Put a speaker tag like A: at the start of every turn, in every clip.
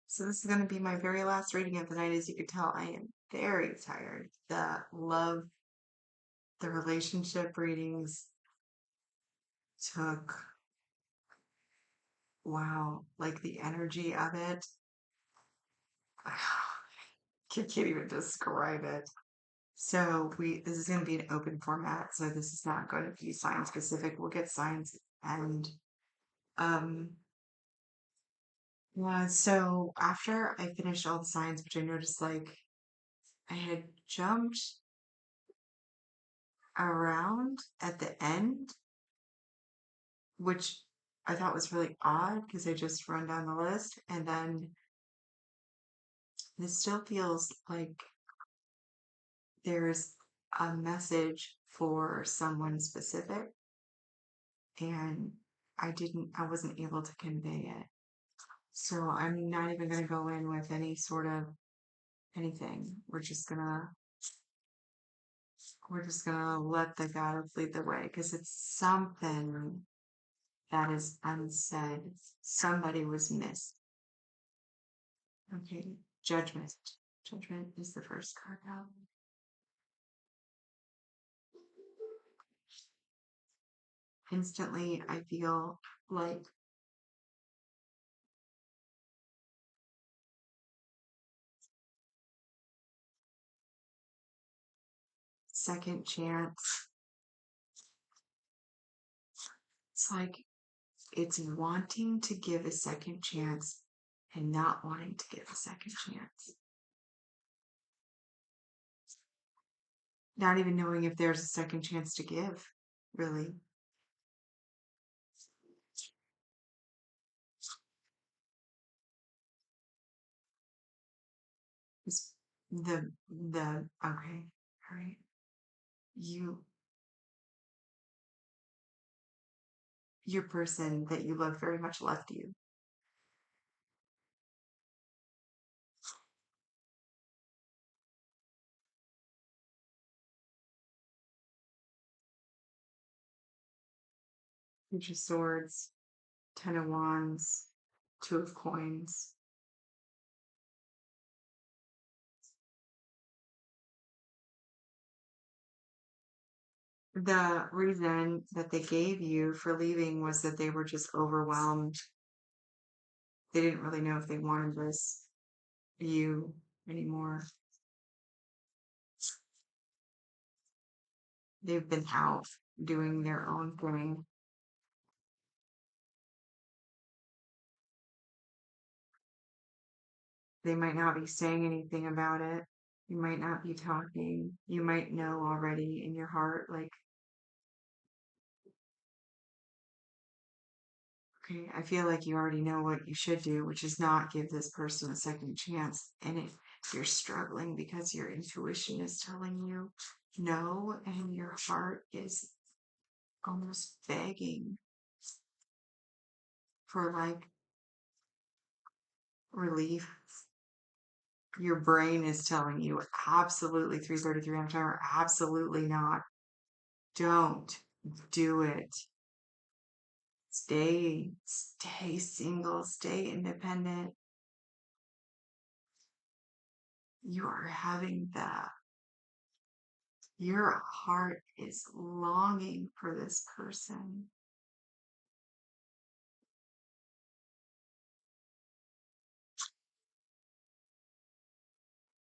A: So this is going to be my very last reading of the night. As you can tell, I am very tired. The relationship readings took, wow, like the energy of it. I can't even describe it. So this is going to be an open format. So this is not going to be sign specific. We'll get signs and um yeah. So after I finished all the signs, which I noticed like I had jumped around at the end, which I thought was really odd because I just run down the list. And then this still feels like there's a message for someone specific, and I wasn't able to convey it. So I'm not even going to go in with any sort of anything. We're just gonna let the goddess lead the way because it's something that is unsaid. Somebody was missed. Okay, judgment. Judgment is the first card out. Instantly, I feel like second chance. It's like it's wanting to give a second chance and not wanting to give a second chance. Not even knowing if there's a second chance to give, really. It's okay, all right. You your person that you love very much left you. Page of Swords, Ten of Wands, Two of Coins. The reason that they gave you for leaving was that they were just overwhelmed. They didn't really know if they wanted you anymore. They've been out doing their own thing. They might not be saying anything about it. You might not be talking. You might know already in your heart, like, okay, I feel like you already know what you should do, which is not give this person a second chance. And if you're struggling because your intuition is telling you no, and your heart is almost begging for like relief, your brain is telling you absolutely 3:33 on timer, absolutely not. Don't do it. Stay single, stay independent. You are having that. Your heart is longing for this person.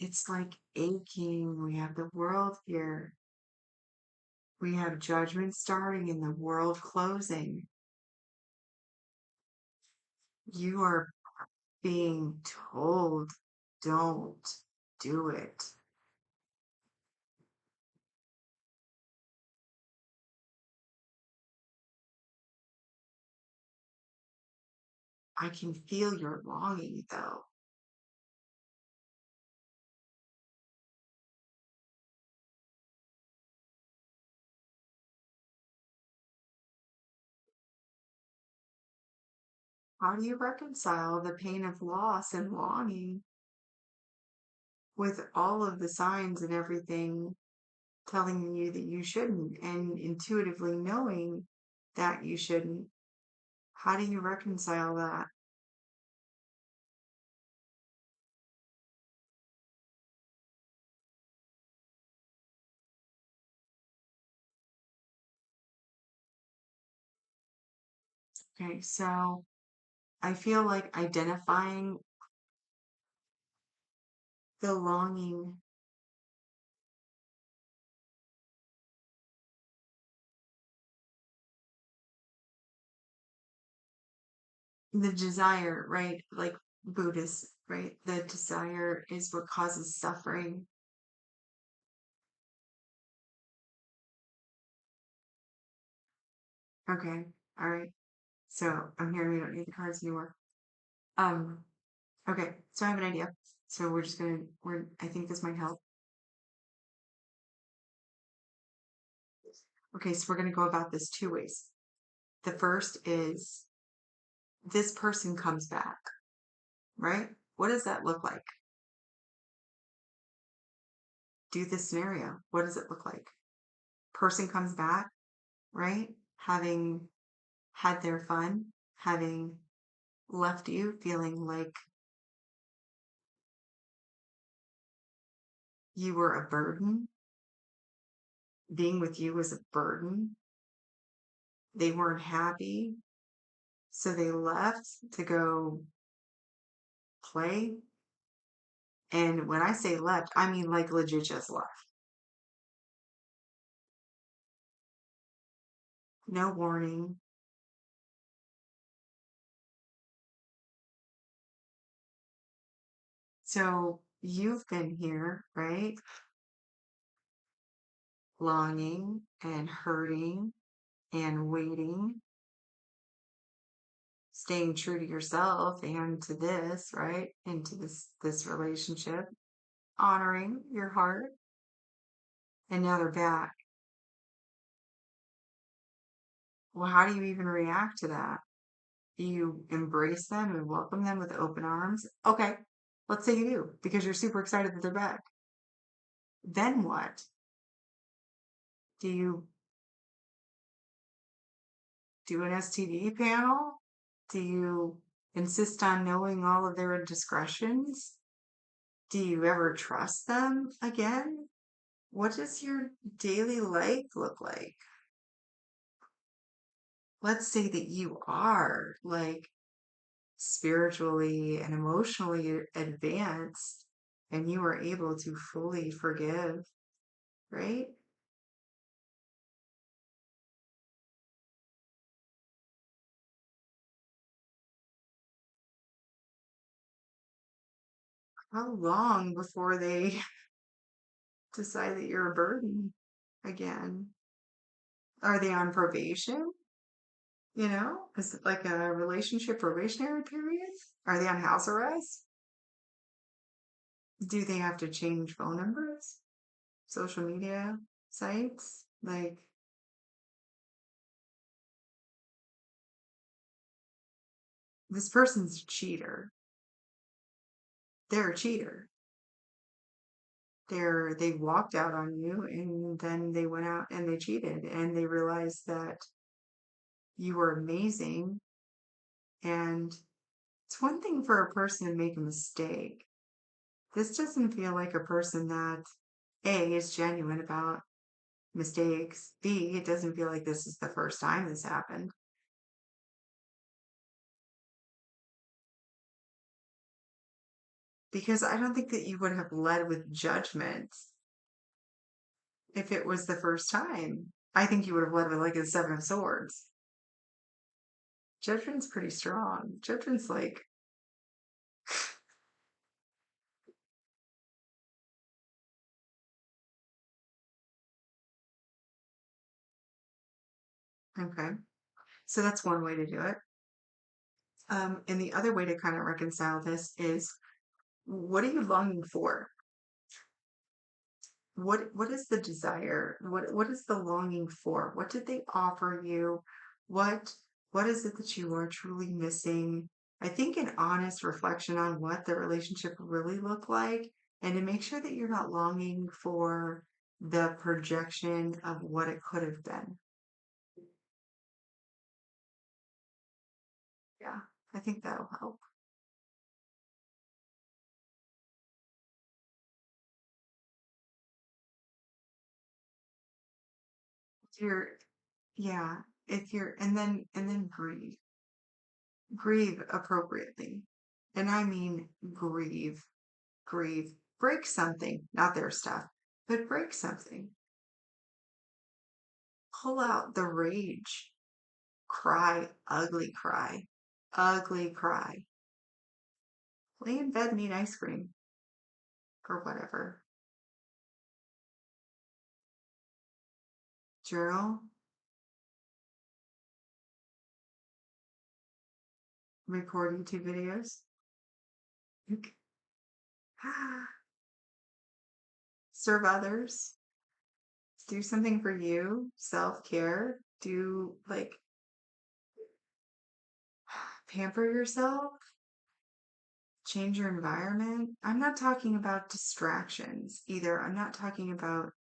A: It's like aching. We have the world here. We have judgment starting and the world closing. You are being told, don't do it. I can feel your longing though. How do you reconcile the pain of loss and longing with all of the signs and everything telling you that you shouldn't and intuitively knowing that you shouldn't? How do you reconcile that? Okay, so I feel like identifying the longing, the desire, right? Like Buddhist, right? The desire is what causes suffering. Okay, all right. So I'm hearing we don't need the cards anymore. Um, okay, so I have an idea. So I think this might help. Okay, so we're gonna go about this two ways. The first is this person comes back, right? What does that look like? Do this scenario. What does it look like? Person comes back, right? Having had their fun, having left you feeling like you were a burden. Being with you was a burden. They weren't happy, so they left to go play. And when I say left, I mean like legit just left. No warning. So you've been here, right? Longing and hurting and waiting, staying true to yourself and to this, right? Into this relationship, honoring your heart. And now they're back. Well, how do you even react to that? Do you embrace them and welcome them with open arms? Okay, let's say you do, because you're super excited that they're back. Then what? Do you do an STD panel? Do you insist on knowing all of their indiscretions? Do you ever trust them again? What does your daily life look like? Let's say that you are like spiritually and emotionally advanced and you are able to fully forgive, right? How long before they decide that you're a burden again? Are they on probation? Is it like a relationship probationary period? Are they on house arrest? Do they have to change phone numbers? Social media sites? Like, this person's a cheater. They're a cheater. They walked out on you and then they went out and they cheated and they realized that you were amazing. And it's one thing for a person to make a mistake. This doesn't feel like a person that A is genuine about mistakes. B, it doesn't feel like this is the first time this happened. Because I don't think that you would have led with judgment if it was the first time. I think you would have led with like a seven of swords. Judgment's pretty strong. Judgment's like, okay. So that's one way to do it. And the other way to kind of reconcile this is, what are you longing for? What is the desire? What is the longing for? What did they offer you? What what is it that you are truly missing? I think an honest reflection on what the relationship really looked like, and to make sure that you're not longing for the projection of what it could have been. Yeah, I think that'll help. If you're, yeah, if you're, and then breathe. Grieve appropriately. And I mean grieve, grieve, break something, not their stuff, but break something. Pull out the rage, cry, ugly cry. Lay in bed and eat ice cream or whatever. Journal, record YouTube videos. Serve others, do something for you, self-care, do like pamper yourself, change your environment. I'm not talking about distractions either. I'm not talking about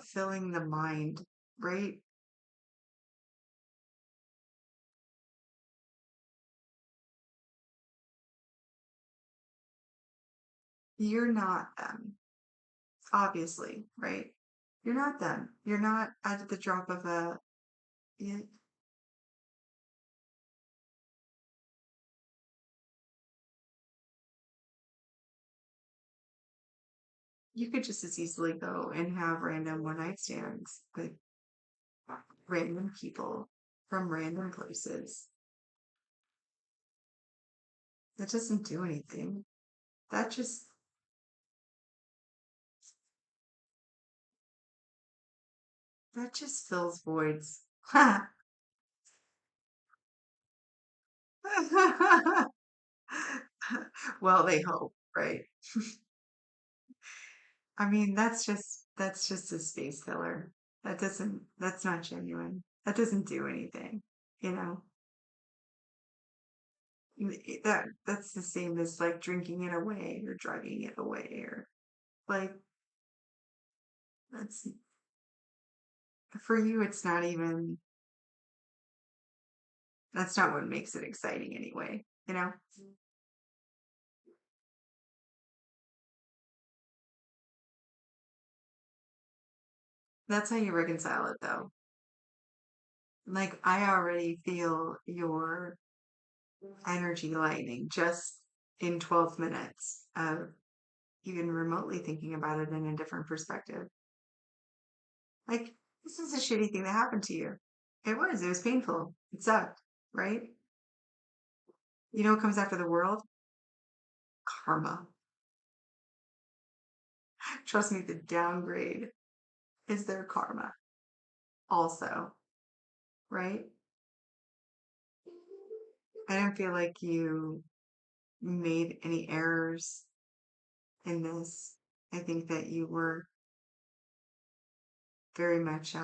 A: filling the mind, right? You're not them, obviously, right? You're not them. You're not at the drop of a you, you could just as easily go and have random one night stands with random people from random places. That doesn't do anything. That just that just fills voids. Well, they hope, right? I mean, that's just a space filler. That's not genuine. That doesn't do anything, you know? That's the same as like drinking it away or drugging it away or like that's for you it's not even that's not what makes it exciting anyway, you know? That's how you reconcile it though. Like I already feel your energy lightning just in 12 minutes of even remotely thinking about it in a different perspective. Like, this is a shitty thing that happened to you. It was painful. It sucked, right? You know what comes after the world? Karma. Trust me, the downgrade is their karma also, right? I don't feel like you made any errors in this. I think that you were very much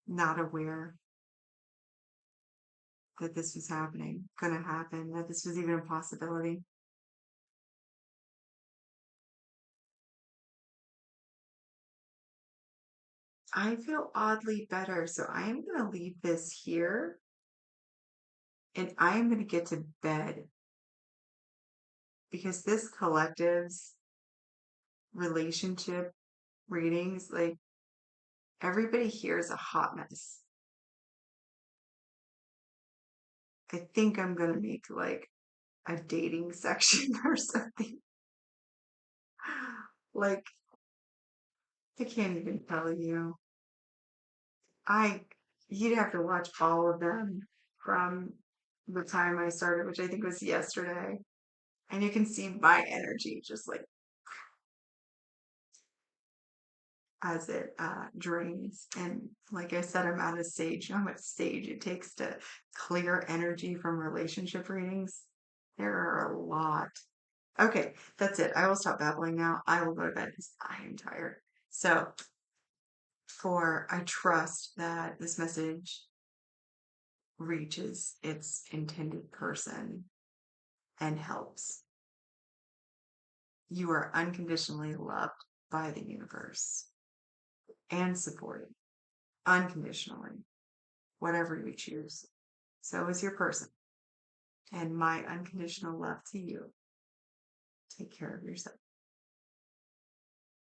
A: not aware that this was happening, gonna happen, that this was even a possibility. I feel oddly better, so I am gonna leave this here and I am gonna get to bed because this collective's relationship readings, like everybody here is a hot mess. I think I'm gonna make like a dating section or something. Like, I can't even tell you. I you'd have to watch all of them from the time I started, which I think was yesterday. And you can see my energy just like as it drains. And like I said, I'm out of stage. You know how much stage it takes to clear energy from relationship readings? There are a lot. Okay, that's it. I will stop babbling now. I will go to bed because I am tired. So, I trust that this message reaches its intended person and helps. You are unconditionally loved by the universe and supported unconditionally, whatever you choose. So is your person. And my unconditional love to you. Take care of yourself.